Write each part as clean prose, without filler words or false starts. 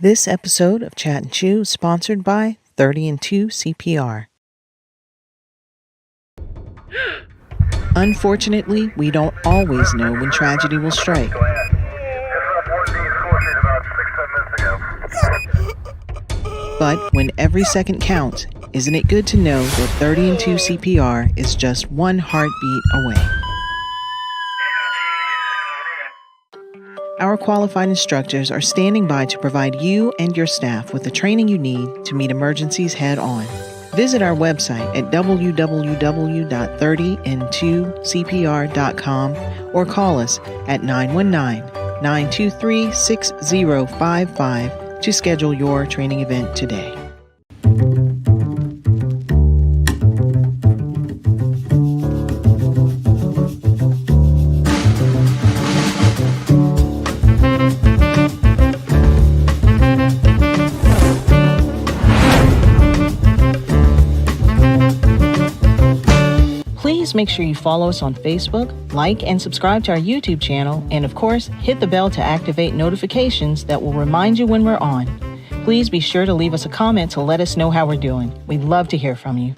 This episode of Chat and Chew is sponsored by 30 and 2 CPR. Unfortunately, we don't always know when tragedy will strike. But when every second counts, isn't it good to know that 30 and 2 CPR is just one heartbeat away? Our qualified instructors are standing by to provide you and your staff with the training you need to meet emergencies head on. Visit our website at www.30and2cpr.com or call us at 919-923-6055 to schedule your training event today. Please make sure you follow us on Facebook, like and subscribe to our YouTube channel, and of course, hit the bell to activate notifications that will remind you when we're on. Please be sure to leave us a comment to let us know how we're doing. We'd love to hear from you.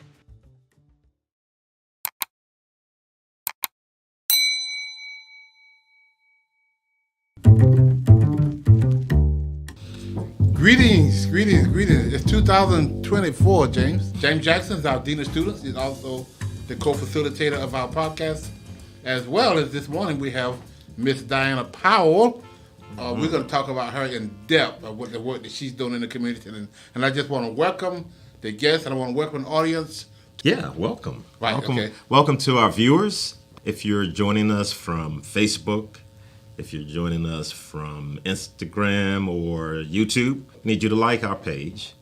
Greetings. It's 2024, James. James Jackson is our Dean of Students. He's also the co-facilitator of our podcast. As well as this morning, we have Miss Diana Powell. We're going to talk about her in depth, of what the work that she's doing in the community. And I just want to welcome the guests, and I want to welcome the audience. Yeah, welcome. Right, welcome, okay. Welcome to our viewers. If you're joining us from Facebook, if you're joining us from Instagram or YouTube, I need you to like our page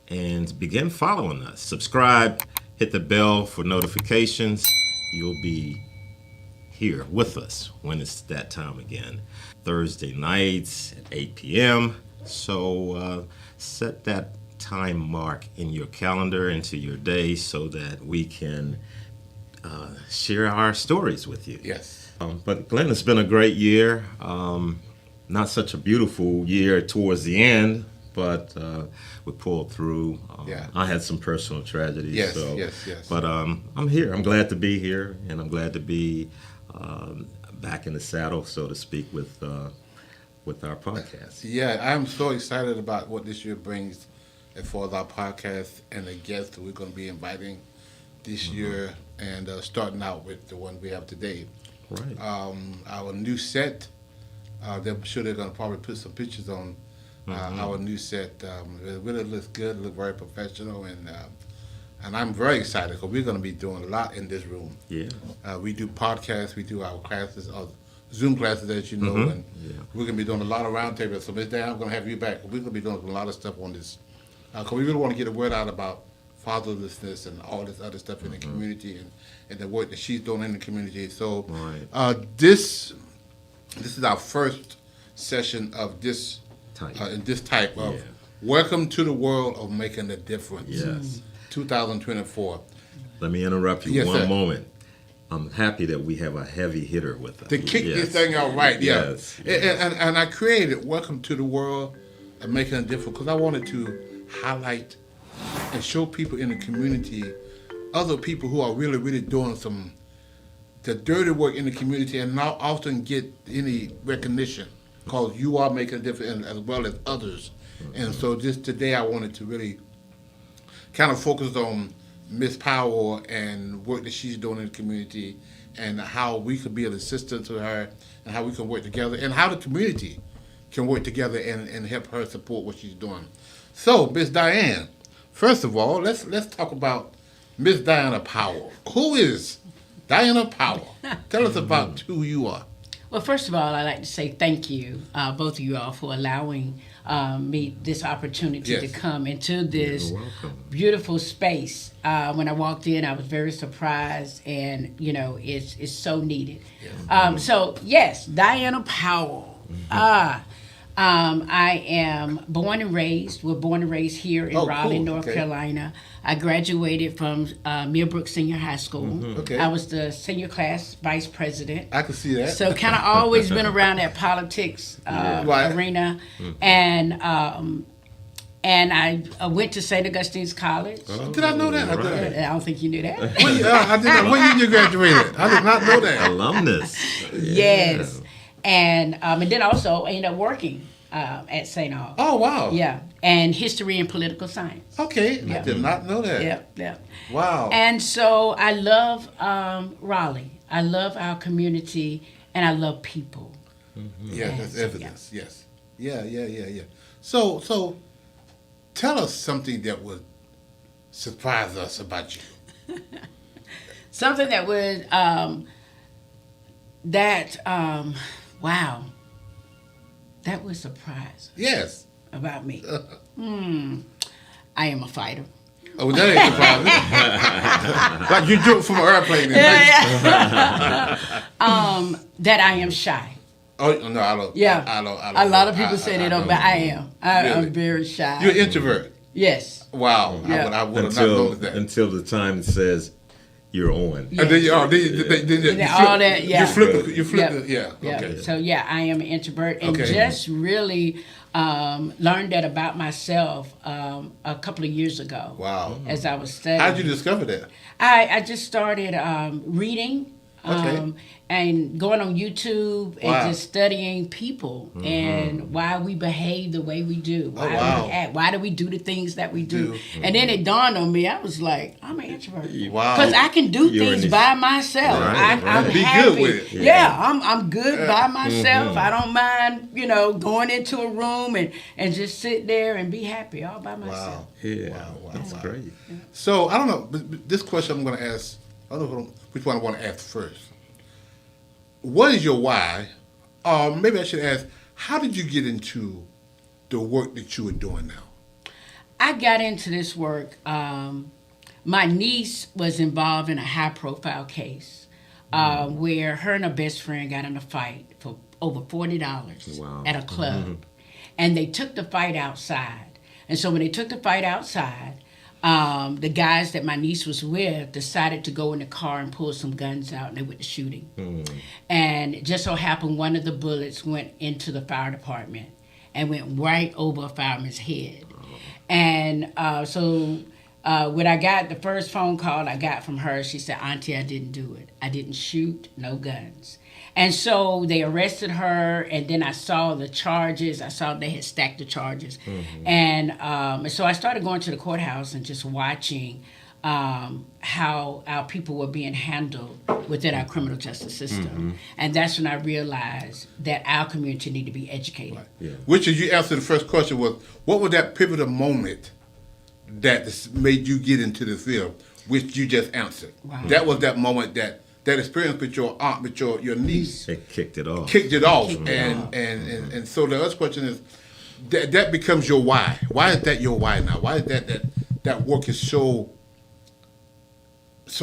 and begin following us. Subscribe, hit the bell for notifications. You'll be here with us when it's that time again. Thursday nights at 8 p.m. So set that time mark in your calendar, into your day, so that we can share our stories with you. Yes. But Glen, it's been a great year. Not such a beautiful year towards the end, but we pulled through. I had some personal tragedies. Yes. But I'm here. I'm glad to be here, and I'm glad to be back in the saddle, so to speak, with our podcast. Yeah, I'm so excited about what this year brings as far as our podcast and the guests that we're going to be inviting this year, and starting out with the one we have today. Right. Our new set, I'm sure they're going to probably put some pictures on our new set. It really looks good, look very professional, and I'm very excited because we're going to be doing a lot in this room. Yeah. We do podcasts, we do our classes, Zoom classes, as you know, and we're going to be doing a lot of roundtables. So Ms. Dan, I'm going to have you back. We're going to be doing a lot of stuff on this because we really want to get the word out about fatherlessness and all this other stuff in the community, and the work that she's doing in the community. So this is our first session of this type of Welcome to the World of Making a Difference. Yes. 2024. Let me interrupt you one moment. I'm happy that we have a heavy hitter with us. To kick this thing out right, yeah. Yes. And I created Welcome to the World of Making a Difference because I wanted to highlight and show people in the community, other people who are really, really doing the dirty work in the community and not often get any recognition because you are making a difference as well as others. And so just today I wanted to really kind of focus on Miss Powell and work that she's doing in the community and how we could be an assistant to her and how we can work together and how the community can work together and help her support what she's doing. So, Miss Diane, first of all, let's talk about Miss Diana Powell. Who is Diana Powell? Tell us about who you are. Well, first of all, I'd like to say thank you, both of you all, for allowing me this opportunity to come into this beautiful space. When I walked in, I was very surprised, and it's so needed. So yes, Diana Powell. I am born and raised. We're born and raised here in Raleigh, cool. North Okay. Carolina. I graduated from Millbrook Senior High School. Okay. I was the senior class vice president. I can see that. So kind of always been around that politics Right. arena, and I went to St. Augustine's College. Did I know that? Right. I don't think you knew that. I did not. When did you graduate? I did not know that. Alumnus. Yes, and then also I ended up working at St. Aug. Oh, wow. Yeah, and history and political science. Okay. I did not know that. Yeah. Wow. And so I love Raleigh. I love our community, and I love people. Yeah, that's evidence. Yes. Yeah. So tell us something that would surprise us about you. Something that would wow, that would surprise Yes. about me. I am a fighter. Oh, that ain't surprising. Like you jumped from an airplane. That I am shy. Oh no, I don't. Yeah. I don't. A lot of people say they don't, but I am. Really? I'm very shy. You're an introvert. Yes. Wow. Yeah. I would have not noticed that. Until the time it says you're on. And then you, all that, yeah. You flip Yep. it, yeah. Yeah. Okay. So yeah, I am an introvert, and Okay. just really learned that about myself a couple of years ago. Wow. As I was studying, How did you discover that? I just started reading. Okay. And going on YouTube and Wow. just studying people and why we behave the way we do, why wow. we act, why do we do the things that we do. And then it dawned on me, I was like, I'm an introvert. Wow. Because I can do You're things an- by myself. Right, I'm Be good happy. with it. Yeah, I'm good by myself. I don't mind, going into a room and just sit there and be happy all by myself. Wow. Yeah, Wow. that's great. So I don't know. But this question I'm going to ask. I don't know which one I want to ask first. What is your why? Or maybe I should ask, how did you get into the work that you are doing now? I got into this work. My niece was involved in a high-profile case where her and her best friend got in a fight for over $40 Wow. at a club, and they took the fight outside. And so when they took the fight outside, the guys that my niece was with decided to go in the car and pull some guns out, and they went to shooting. And it just so happened one of the bullets went into the fire department and went right over a fireman's head. And so when I got the first phone call I got from her, she said, "Auntie, I didn't do it. I didn't shoot, no guns." And so they arrested her, and then I saw the charges. I saw they had stacked the charges. And so I started going to the courthouse and just watching how our people were being handled within our criminal justice system. And that's when I realized that our community need to be educated. Yeah. Which is you answered the first question was, what was that pivotal moment that made you get into the field, which you just answered? Wow. That was that moment that experience with your aunt, with your niece, It kicked it off. kicked it off. Kicked it off. And so the other question is, that becomes your why. Why is that your why now? Why is that work is so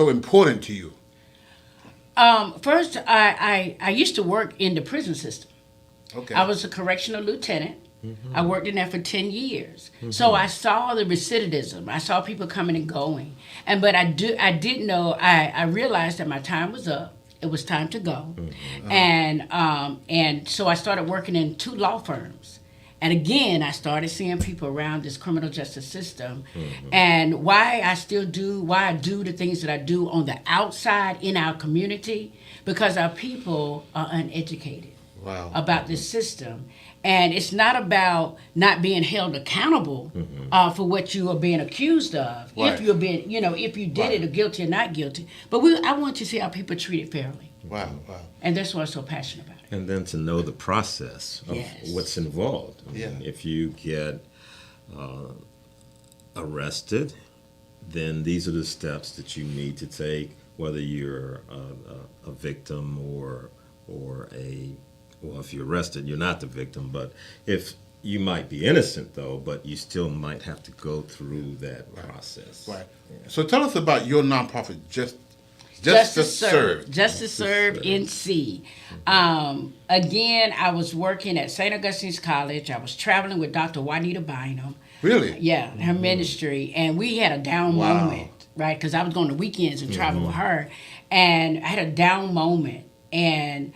important to you? First, I used to work in the prison system. Okay. I was a correctional lieutenant. I worked in there for 10 years. So I saw the recidivism. I saw people coming and going. But I didn't know, I realized that my time was up. It was time to go. And so I started working in 2 law firms. And again, I started seeing people around this criminal justice system. And why I do the things that I do on the outside in our community, because our people are uneducated about this system. And it's not about not being held accountable for what you are being accused of. Right. If you're being, if you did it or guilty or not guilty. But I want to see how people treated fairly. Wow. And that's why I'm so passionate about it. And then to know the process of Yes. what's involved. I mean, Yeah. if you get arrested, then these are the steps that you need to take, whether you're a victim or if you're arrested, you're not the victim. But if you might be innocent, though, but you still might have to go through that process. Right. So tell us about your nonprofit, Justice Served. Justice Served NC. Again, I was working at St. Augustine's College. I was traveling with Dr. Juanita Bynum. Really? Yeah, her ministry. And we had a down moment, right? Because I was going to weekends and travel with her. And I had a down moment. And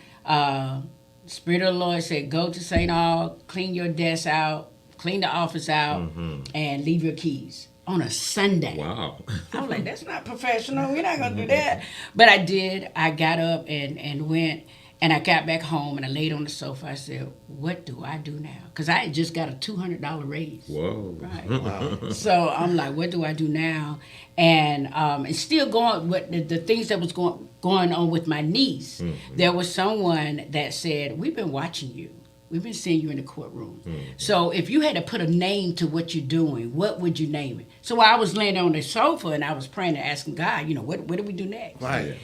Spirit of the Lord said, go to St. Aug, clean your desk out, clean the office out, and leave your keys. On a Sunday. Wow. I was like, that's not professional. We're not going to do that. But I did. I got up and went, and I got back home, and I laid on the sofa. I said, what do I do now? Because I had just got a $200 raise. Whoa. Right. Wow. So I'm like, what do I do now? And still going with the things that was going on with my niece. There was someone that said, we've been watching you. We've been seeing you in the courtroom. So if you had to put a name to what you're doing, what would you name it? So while I was laying on the sofa and I was praying and asking God, what do we do next? Right.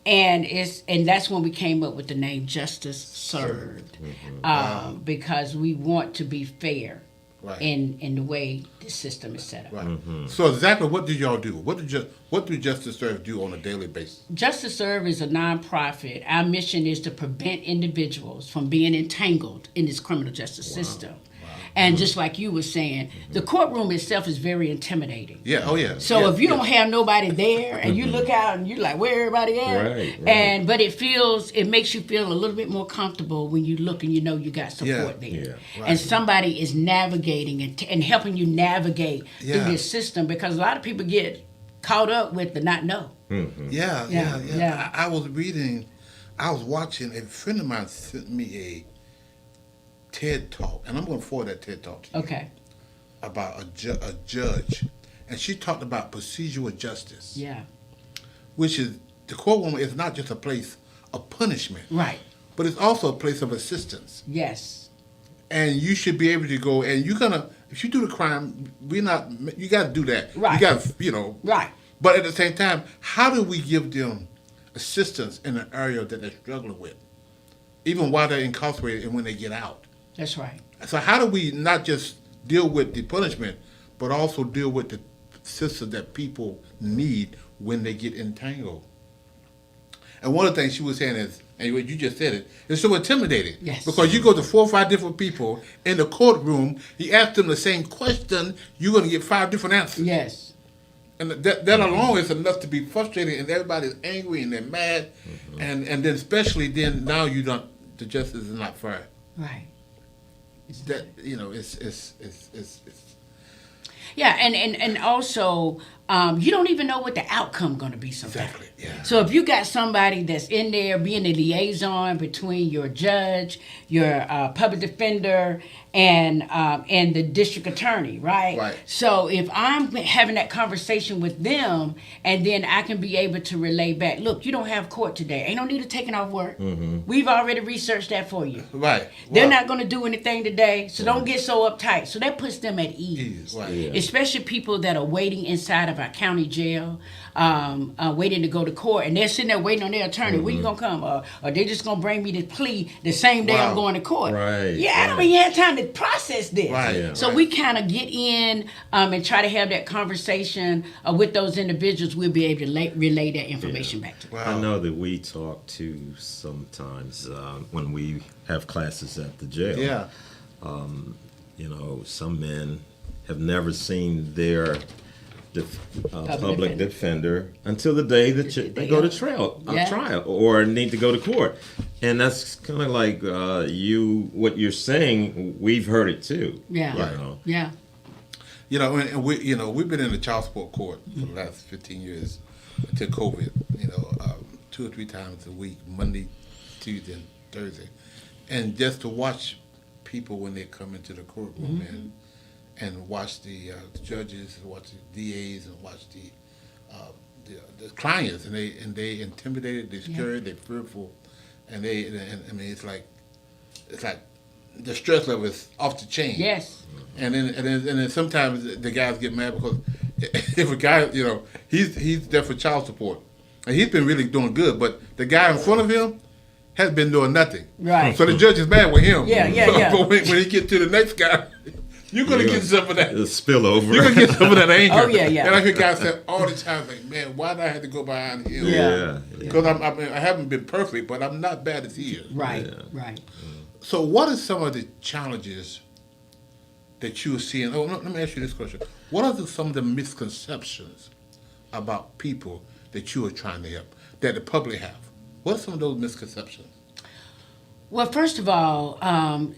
And that's when we came up with the name Justice Served. Because we want to be fair in the way the system is set up. Right. So exactly what do y'all do? What do Justice Serve do on a daily basis? Justice Serve is a nonprofit. Our mission is to prevent individuals from being entangled in this criminal justice system. And just like you were saying, the courtroom itself is very intimidating. Yeah, oh yeah. So if you don't have nobody there and you look out and you're like, where everybody at? Right. But it makes you feel a little bit more comfortable when you look and you know you got support there. Yeah. Right. And somebody is navigating and helping you navigate through this system, because a lot of people get caught up with the not know. Yeah. I was watching, a friend of mine sent me a TED Talk, and I'm going to forward that TED Talk to you. Okay. About a judge, and she talked about procedural justice. Yeah. Which is, the courtroom is not just a place of punishment. Right. But it's also a place of assistance. Yes. And you should be able to go, and if you do the crime, you got to do that. Right. You got to, Right. But at the same time, how do we give them assistance in an area that they're struggling with, even while they're incarcerated and when they get out? That's right. So how do we not just deal with the punishment, but also deal with the system that people need when they get entangled? And one of the things she was saying is, and you just said it, it's so intimidating. Yes. Because you go to 4 or 5 different people in the courtroom, you ask them the same question, you're going to get 5 different answers. Yes. And that alone is enough to be frustrated, and everybody's angry and they're mad, and then especially then now the justice is not fair. Right. That it's yeah, and also you don't even know what the outcome going to be sometimes. Exactly. Yeah. So if you got somebody that's in there being a liaison between your judge, your public defender, and the district attorney, right? Right. So if I'm having that conversation with them, and then I can be able to relay back, look, you don't have court today. Ain't no need of taking off work. We've already researched that for you. Right. They're not going to do anything today, so don't get so uptight. So that puts them at ease. Right. Yeah. Especially people that are waiting inside of our county jail, waiting to go to court, and they're sitting there waiting on their attorney. When you gonna come? Or they just gonna bring me the plea the same day I'm going to court. Right. Yeah, I don't even have time to process this. Right. Yeah. So we kind of get in and try to have that conversation with those individuals. We'll be able to relay that information back to them. Wow. I know that we talk to sometimes when we have classes at the jail. Yeah. Some men have never seen their public defender until the day that they go to trial or need to go to court. And that's kind of like what you're saying, we've heard it too. Yeah. Yeah. And we've been in the child support court for the last 15 years until COVID, 2 or 3 times a week, Monday, Tuesday, and Thursday. And just to watch people when they come into the courtroom and watch the judges, and watch the DAs, and watch the clients, and they intimidated, they scared, they fearful, and it's like the stress level is off the chain. Yes. And then sometimes the guys get mad because if a guy, he's there for child support, and he's been really doing good, but the guy in front of him has been doing nothing. Right. So the judge is mad with him. Yeah. But when he gets to the next guy, You're gonna get some of that. The spillover. You're gonna get some of that anger. Oh, yeah. And I hear guys say all the time, like, man, why did I have to go behind him? Yeah. Because I haven't been perfect, but I'm not bad as he is. Right, right. So, what are some of the challenges that you are seeing? Oh, let me ask you this question: what are some of the misconceptions about people that you are trying to help that the public have? What are some of those misconceptions? Well, first of all,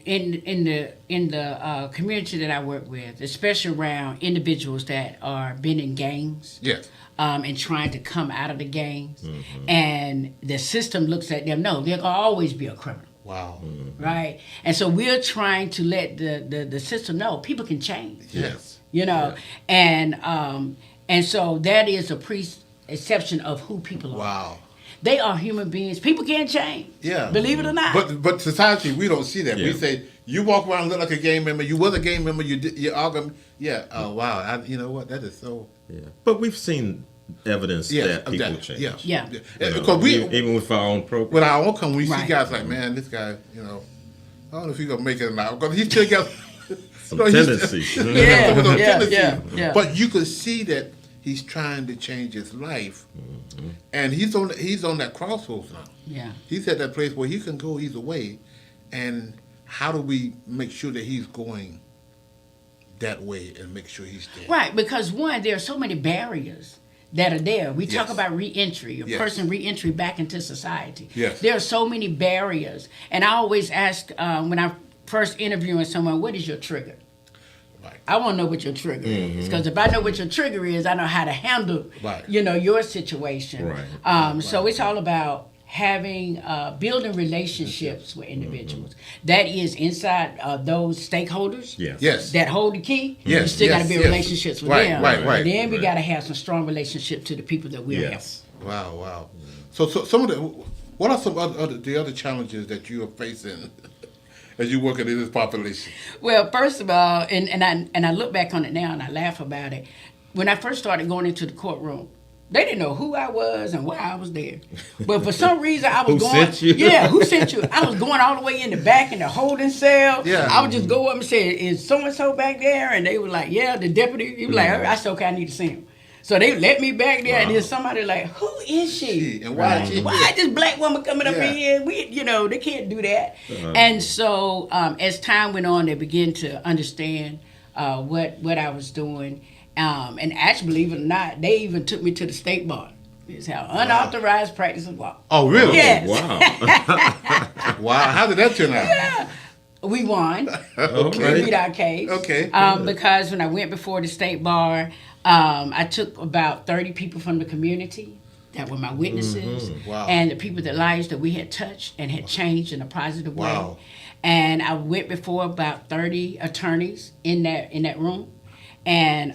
in the community that I work with, especially around individuals that are been in gangs, Yes. and trying to come out of the gangs, and the system looks at them. No, they're gonna always be a criminal. Wow. Right, and so we're trying to let the system know people can change. Yes. You know, and so that is a preconception of who people are. Wow. They are human beings. People can change. Yeah. Believe it or not. But society, we don't see that. Yeah. We say you walk around and look like a gang member. You was a gang member. You're all gonna. Yeah. Oh wow. You know what? That is so. Yeah. But we've seen evidence that people change. Yes. Yeah. Because even with our own program. with our own company, we see Right. guys like, man, this guy, you know, I don't know if he's gonna make it or not because he still got Some tendencies. Yeah, some of those yeah, tendencies. yeah. But you could see that he's trying to change his life, and he's on that crossroads now. Yeah. He's at that place where he can go either way, and how do we make sure that he's going that way and make sure he's there? Right, because one, there are so many barriers that are there. We talk Yes. about reentry, Yes. person reentry back into society. Yes. There are so many barriers. And I always ask when I first interviewing someone, what is your trigger? Right. I want to know what your trigger is. Because if I know what your trigger is, I know how to handle, Right. your situation. Right. So it's all about having, building relationships with individuals. That is inside those stakeholders. Yes. Yes. That hold the key. Yes, You still got to yes, build yes. relationships with Right, them. right, right. And then we Right. got to have some strong relationships to the people that we're Yes. Wow. So some of the what are some other challenges that you are facing as you work in this population? helping. Well, first of all, and I look back on it now and I laugh about it. When I first started going into the courtroom, they didn't know who I was and why I was there. But for some reason, I was Who going. sent you? Yeah, who sent you? I was going all the way in the back in the holding cell. Yeah. I would just go up and say, "Is so and so back there?" And they were like, "Yeah." The deputy, he was like, "I said, okay, I need to see him." So they let me back there, and then somebody like, "Who is she? And why is she Why here? this black woman coming up Yeah. in here? They can't do that." And so as time went on, they began to understand what I was doing. And actually, believe it or not, they even took me to the state bar. It's how unauthorized practice of law. Oh, really? Yes. Wow. Wow. How did that turn out? We won. Okay. We beat our case. Okay. Because when I went before the state bar, I took about 30 people from the community that were my witnesses, Wow. and the people that lives that we had touched and had changed in a positive Wow. way. And I went before about 30 attorneys in that room, and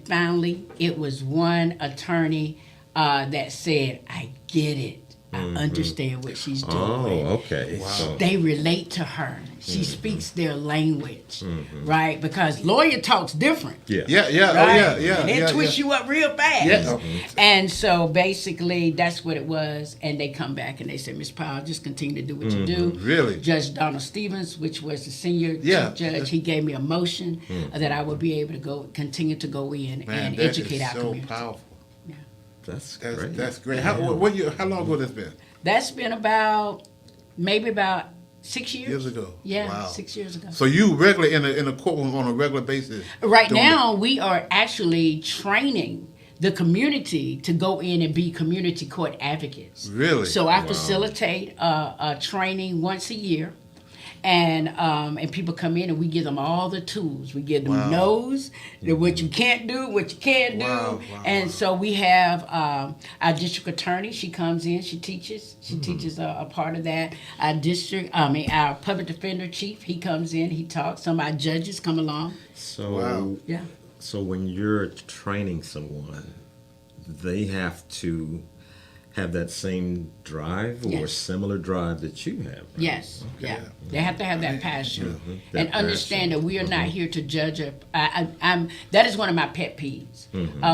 finally it was one attorney that said, "I get it. I understand what she's doing." Oh, okay. So, They relate to her. She speaks their language, right? Because lawyer talks different. yeah. Yeah. Right? Oh, yeah. And they twist you up real fast. Yeah. And so basically that's what it was. And they come back and they say, "Miss Powell, just continue to do what you do." Really? Judge Donald Stevens, which was the senior Yeah. chief judge, he gave me a motion that I would be able to continue to go in Man, and that educate is our so community. powerful. That's That's great. that's great. How long ago that's been? That's been maybe about 6 years. Years ago. Yeah, Wow. 6 years ago. So you regularly in a courtroom on a regular basis? Right doing now, we are actually training the community to go in and be community court advocates. Really? So I facilitate a training once a year, and people come in and we give them all the tools. We give them no's, what you can't do, what you can do, Wow, and so we have our district attorney. She comes in, she teaches. She teaches a part of that. Our public defender chief. He comes in, he talks. Some of our judges come along. So, Wow. Yeah. so when you're training someone, they have to have that same drive or Yes. similar drive that you have. Right? Yes, yeah. They have to have that passion That and understand passion. that we are not here to judge. That is one of my pet peeves.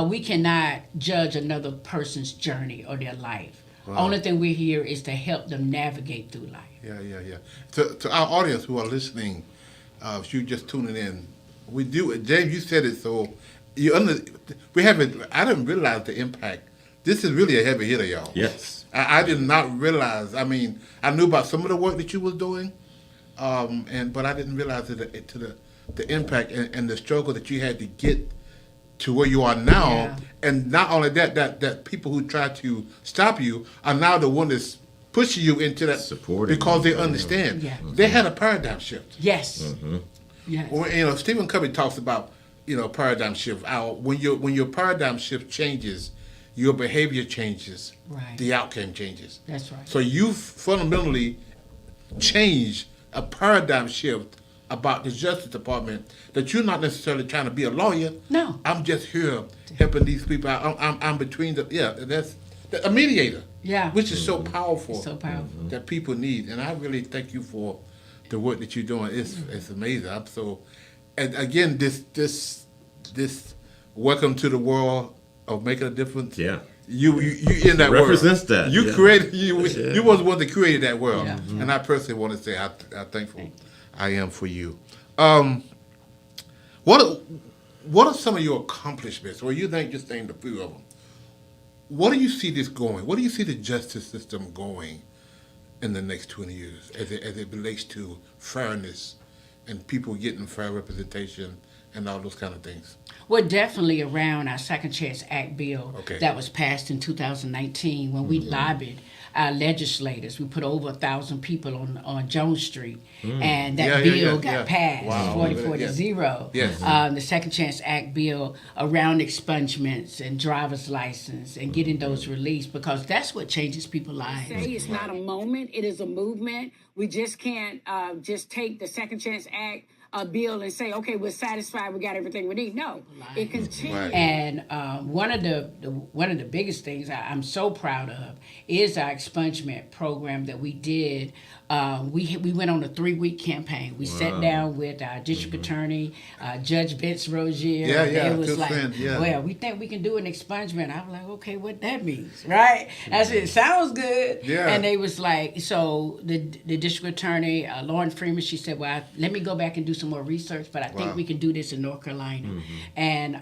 We cannot judge another person's journey or their life. Only thing we're here is to help them navigate through life. Yeah. To our audience who are listening, if you're just tuning in, We do. James, you said it so. We haven't. I didn't realize the impact. This is really a heavy hitter, y'all. Yes. I did not realize. I mean, I knew about some of the work that you was doing, but I didn't realize the impact and the struggle that you had to get to where you are now. Yeah. And not only that people who try to stop you are now the one that's pushing you into that Supporting because you. they understand. Yeah. They had a paradigm shift. Yes. Yes. When, Stephen Covey talks about paradigm shift. When your paradigm shift changes, your behavior changes. Right. The outcome changes. That's right. So you fundamentally change a paradigm shift about the Justice Department that you're not necessarily trying to be a lawyer. No. I'm just here helping these people out. I'm between that's a mediator. Yeah. Which is so powerful. It's so powerful. That people need. And I really thank you for the work that you're doing. It's amazing. And again, this welcome to the world of making a difference. Yeah. You in that Represents world. that. You Yeah. created you was the one that created that world. Yeah. And I personally want to say how thankful I am for you. What are some of your accomplishments? Or you think just named a few of them? What do you see this going? What do you see the justice system going in the next 20 years as it relates to fairness and people getting fair representation and all those kind of things? Well, definitely around our Second Chance Act bill Okay. that was passed in 2019 when we lobbied our legislators. We put over 1,000 people on Jones Street, and that bill got passed, Wow. 44 to Yes. 0. Yes. The Second Chance Act bill around expungements and driver's license and getting those released, because that's what changes people's lives. Say it's not a moment, it is a movement. We just can't just take the Second Chance Act bill and say, okay, we're satisfied, we got everything we need. No, it continues. Right. And one of the biggest things I'm so proud of is our expungement program that we did. We went on a 3-week campaign. We sat down with our district attorney, Judge Vince Rozier. Yeah, and yeah, it was good like, friend, yeah. well, we think we can do an expungement. I was like, okay, what that means, right? I said, it sounds good. Yeah. And they was like, so the district attorney, Lauren Freeman, she said, well, let me go back and do some more research, but I think we can do this in North Carolina. And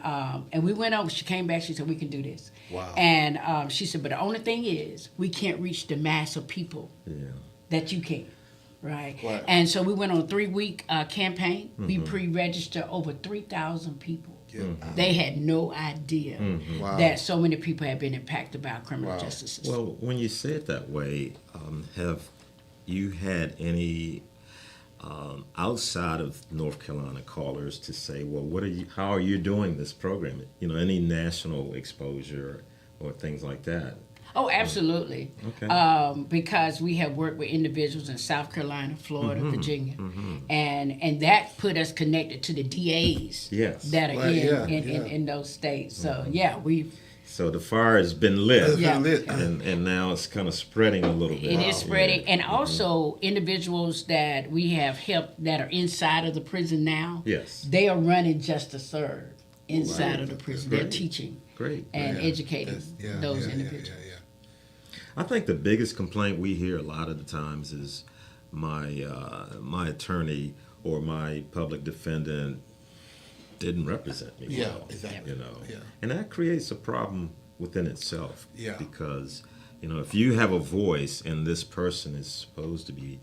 we went over. She came back. She said, we can do this. Wow. And she said, but the only thing is, we can't reach the mass of people that you can. Right. Right. And so we went on a 3-week campaign. We pre-registered over 3,000 people. They had no idea Wow. that so many people had been impacted by our criminal Wow. justice system. Well, when you say it that way, have you had any outside of North Carolina callers to say, well, how are you doing this program? Any national exposure or things like that? Oh, absolutely. Okay. Because we have worked with individuals in South Carolina, Florida, Virginia, and that put us connected to the DAs Yes. that are Right, in those states. So we've. So the fire has been lit. It's been lit. And now it's kind of spreading a little bit. It is spreading, and also individuals that we have helped that are inside of the prison now. Yes. They are running just to serve inside of the prison. They're great. teaching Great. and educating those yeah, individuals. Yeah. I think the biggest complaint we hear a lot of the times is my attorney or my public defendant didn't represent me Yeah, well. exactly. Yeah. And that creates a problem within itself. Yeah. Because if you have a voice and this person is supposed to be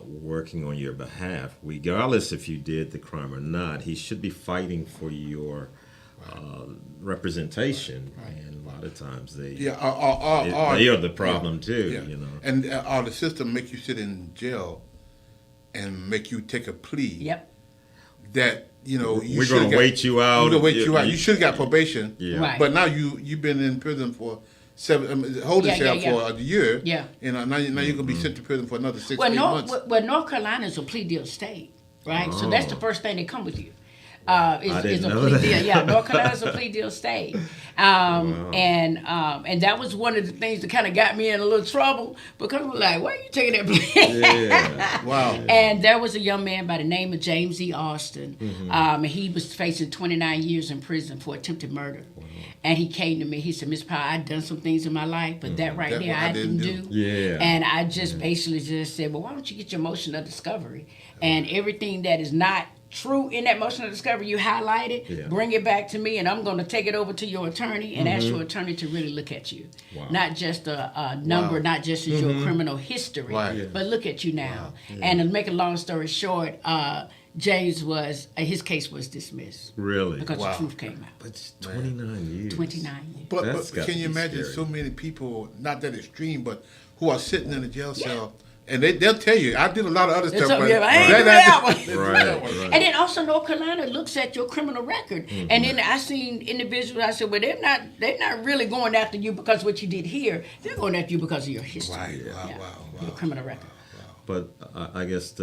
working on your behalf, regardless if you did the crime or not, he should be fighting for your representation. And a lot of times they They are the problem too. Yeah. And the system make you sit in jail and make you take a plea. Yep. That we're going to wait you out. We're going to wait you out. You should have got probation. Yeah. Right. But now you've been in prison for holding cell for a year. Yeah. Now you're going to be sent to prison for another 6 Well, 8 months. North Carolina is a plea deal state, right? So that's the first thing that come with you. Is didn't a know plea that. deal. Yeah, North Carolina is a plea deal state. And that was one of the things that kind of got me in a little trouble, because we're like, why are you taking that plea? Yeah. Wow. And there was a young man by the name of James E. Austin. And he was facing 29 years in prison for attempted murder. And he came to me. He said, Miss Powell, I've done some things in my life, but that right That there one I didn't do. Yeah. And I just basically just said, well, why don't you get your motion of discovery? And everything that is not true in that motion of discovery, you highlight it, bring it back to me, and I'm going to take it over to your attorney and ask your attorney to really look at you. Wow. Not just a number, not just as your criminal history, but look at you now. And to make a long story short, James his case was dismissed. Really? Because the truth came out. But it's 29 years. 29 years. But can you imagine so many people, not that extreme, but who are sitting in a jail cell, and they'll tell you, I did a lot of other stuff. I ain't do that one. Right. And then also North Carolina looks at your criminal record. And then I seen individuals, I said, well, they're not really going after you because of what you did here. They're going after you because of your history. Right. Wow. Your criminal record. But I guess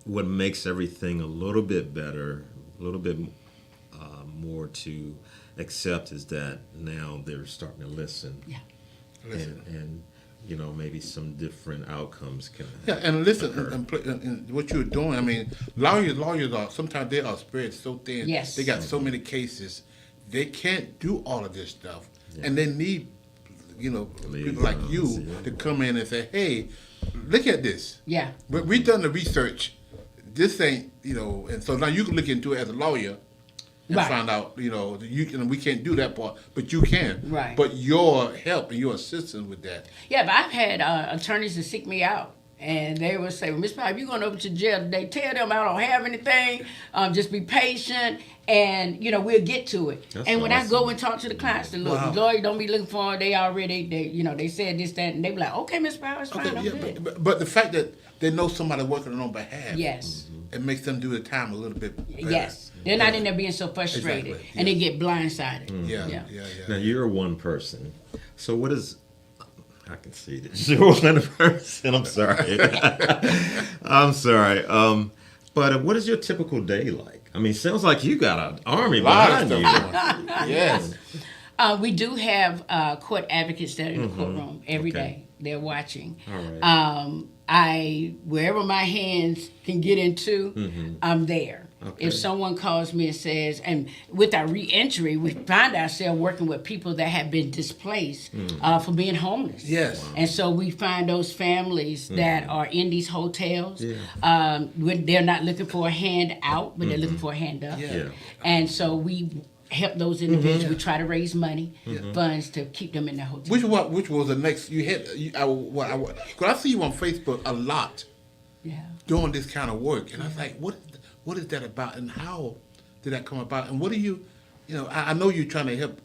what makes everything a little bit better, a little bit more to accept is that now they're starting to listen. Yeah. And maybe some different outcomes can and listen, occur. and what you're doing, I mean, lawyers are, sometimes they are spread so thin. Yes. They got so many cases, they can't do all of this stuff. And they need, people like you to come in and say, hey, look at this. Yeah. We've done the research. This ain't, and so now you can look into it as a lawyer and find out, we can't do that part, but you can. Right. But your help and your assistance with that. Yeah, but I've had attorneys that seek me out. And they would say, well, Miss Powell, if you're going over to jail today, tell them I don't have anything. Just be patient, and we'll get to it. That's and when awesome. I go and talk to the clients, they look, lawyer, don't be looking for them. They already, they said this, that, and they be like, okay, Miss Powell, it's fine, I'm good. But the fact that they know somebody working on their behalf, Yes. it makes them do the time a little bit better. Yes. They're not in there being so frustrated, Exactly. and they get blindsided. Yeah. Now you're one person. So what is? I can see this. You're one person. I'm sorry. I'm sorry. But what is your typical day like? I mean, it sounds like you got an army behind you. Yes. We do have court advocates that are in the courtroom every day. They're watching. All right. Wherever my hands can get into, I'm there. Okay. If someone calls me and says, and with our reentry, we find ourselves working with people that have been displaced for being homeless. Yes. And so we find those families that are in these hotels. When they're not looking for a hand out, but they're looking for a hand up. Yeah. And so we help those individuals. We try to raise money, funds to keep them in the hotel. Which was the next? You had. Cause I see you on Facebook a lot. Yeah. Doing this kind of work, and I was like, what is that about, and how did that come about, and what do you, I know you're trying to help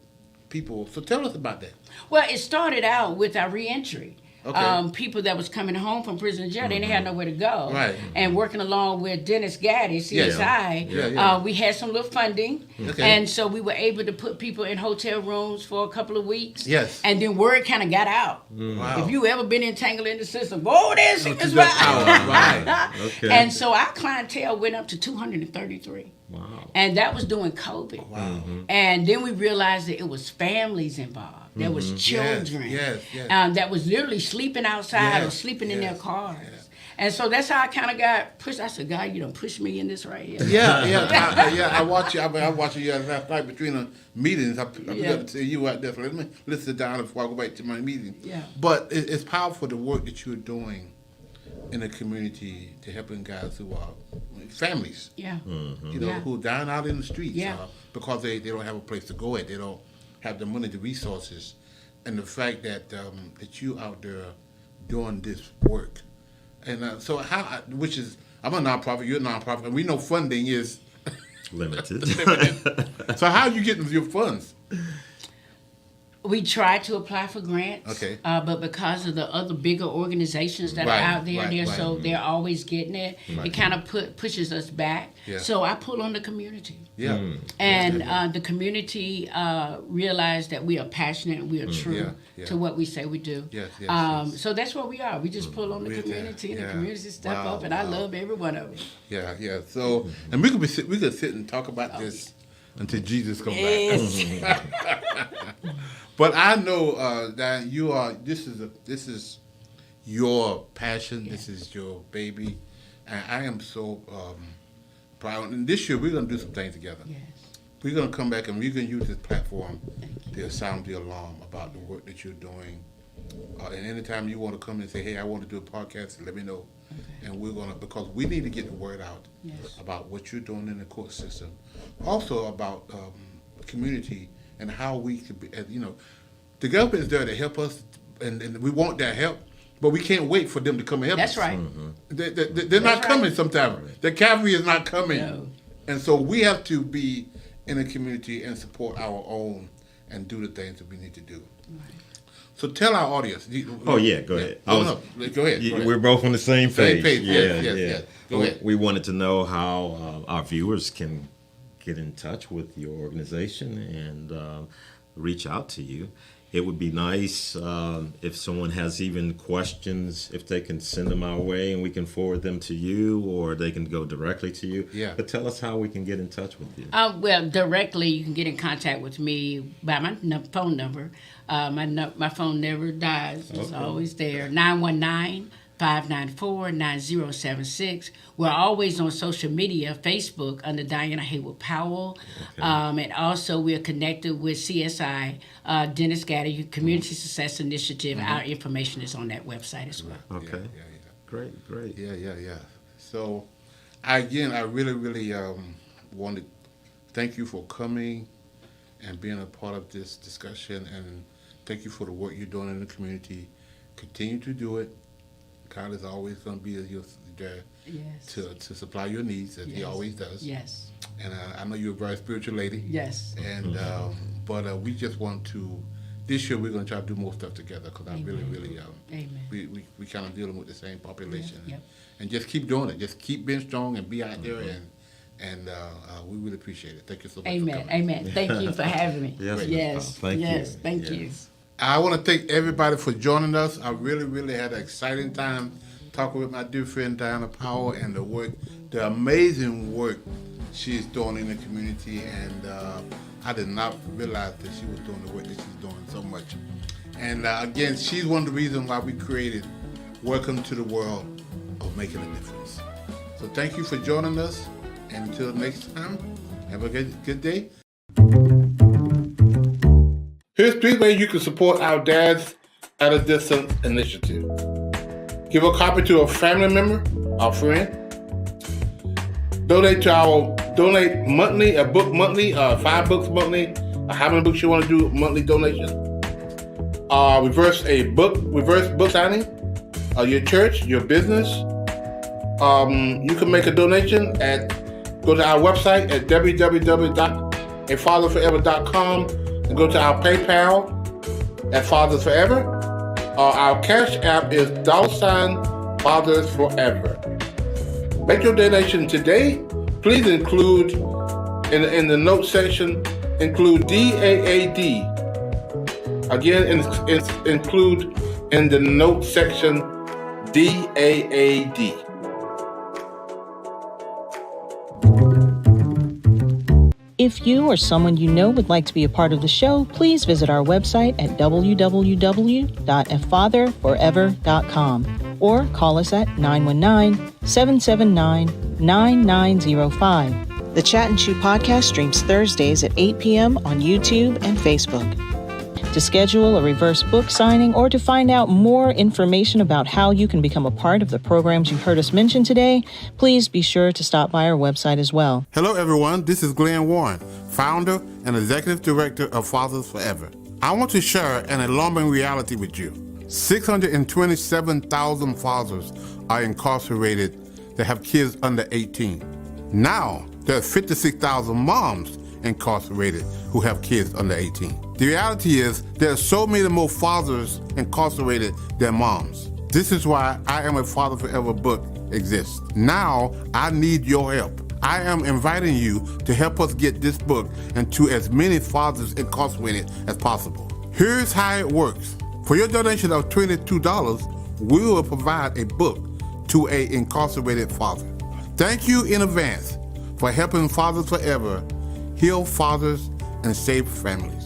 people, so tell us about that. Well, it started out with our reentry. Okay. People that was coming home from prison and jail, they didn't have nowhere to go. Right. And working along with Dennis Gaddy, CSI, we had some little funding. Okay. And so we were able to put people in hotel rooms for a couple of weeks. Yes. And then word kind of got out. Wow. If you ever been entangled in the system, go there, see this Right. Okay. And so our clientele went up to 233. Wow. And that was during COVID. Wow. And then we realized that it was families involved. There was children Yes. that was literally sleeping outside or sleeping in their cars. And so that's how I kind of got pushed. I said, God, you done pushed me in this right here. Yeah. I watch you. I watched you last night between the meetings. I put up to you out there. So let's sit down before I go back to my meeting. Yeah. But it's powerful the work that you're doing in the community to helping guys who are families. Yeah. Who are dying out in the streets Yeah. because they don't have a place to go at. They don't have the money, the resources, and the fact that that you out there doing this work. And so which is, I'm a nonprofit, you're a nonprofit, and we know funding is Limited. So how are you getting your funds? We try to apply for grants, Okay. But because of the other bigger organizations that Right, are out there, right. they're always getting it. Right. It kind of pushes us back. Yeah. So I pull on the community. Yeah. And the community realized that we are passionate and we are true to what we say we do. Yes. So that's what we are. We just pull on the community, and the community step up, and I love every one of them. Yeah. So, and we could sit and talk about this until Jesus comes back. But I know that you are. This is your passion. This is your baby, and I am so proud. And this year we're gonna do some things together. Yes. We're gonna come back and we're gonna use this platform to sound the alarm about the work that you're doing And anytime you want to come and say, hey, I want to do a podcast, let me know. Okay. And we're going to, because we need to get the word out about what you're doing in the court system. Also about community and how we could be, the government is there to help us, and we want that help, but we can't wait for them to come and help us. That's right. They're not coming sometimes. The cavalry is not coming. No. And so we have to be in the community and support our own and do the things that we need to do. Right. So tell our audience. Go ahead. Go ahead. We're both on the same page. Yes. Go ahead. We wanted to know how our viewers can get in touch with your organization and reach out to you. It would be nice if someone has even questions, if they can send them our way and we can forward them to you, or they can go directly to you. Yeah. But tell us how we can get in touch with you. Well, directly, you can get in contact with me by my phone number. My phone never dies. It's always there. 919-594-9076. We're always on social media, Facebook under Diana Haywood Powell. Okay. And also we're connected with CSI, Dennis Gaddy, Community Success Initiative. Mm-hmm. Our information is on that website as well. Okay. Yeah. Great. Yeah. So, I really want to thank you for coming and being a part of this discussion, and thank you for the work you're doing in the community. Continue to do it. God is always going to be there to supply your needs, as He always does. Yes. And I know you're a very spiritual lady. Yes. And but we just want to. This year we're going to try to do more stuff together, because I really Amen. we kind of dealing with the same population. Yep. And just keep doing it. Just keep being strong and be out there, and we really appreciate it. Thank you so much. Amen. Thank you for having me. Yes. Thank you. I want to thank everybody for joining us. I really had an exciting time talking with my dear friend Diana Powell and the amazing work she's doing in the community. And I did not realize that she was doing the work that she's doing so much. And again, she's one of the reasons why we created Welcome to the World of Making a Difference. So thank you for joining us. And until next time, have a good day. Here's 3 ways you can support our Dads at a Distance initiative. Give a copy to a family member, our friend. Donate monthly, a book monthly, 5 books monthly, how many books you want to do monthly donation. Reverse book signing, your church, your business. You can make a donation go to our website at www.afatherforever.com and go to our PayPal at Fathers Forever. Our Cash App is $Fathers Forever. Make your donation today. Please include in the note section, include DAAD. Again, include in the note section DAAD. If you or someone you know would like to be a part of the show, please visit our website at www.afatherforever.com or call us at 919-779-9905. The Chat and Chew podcast streams Thursdays at 8 p.m. on YouTube and Facebook. To schedule a reverse book signing or to find out more information about how you can become a part of the programs you heard us mention today, please be sure to stop by our website as well. Hello, everyone. This is Glen Warren, founder and executive director of Fathers Forever. I want to share an alarming reality with you. 627,000 fathers are incarcerated that have kids under 18. Now, there are 56,000 moms incarcerated who have kids under 18. The reality is there are so many more fathers incarcerated than moms. This is why I Am a Father Forever book exists. Now, I need your help. I am inviting you to help us get this book into as many fathers incarcerated as possible. Here's how it works. For your donation of $22, we will provide a book to an incarcerated father. Thank you in advance for helping Fathers Forever heal fathers and save families.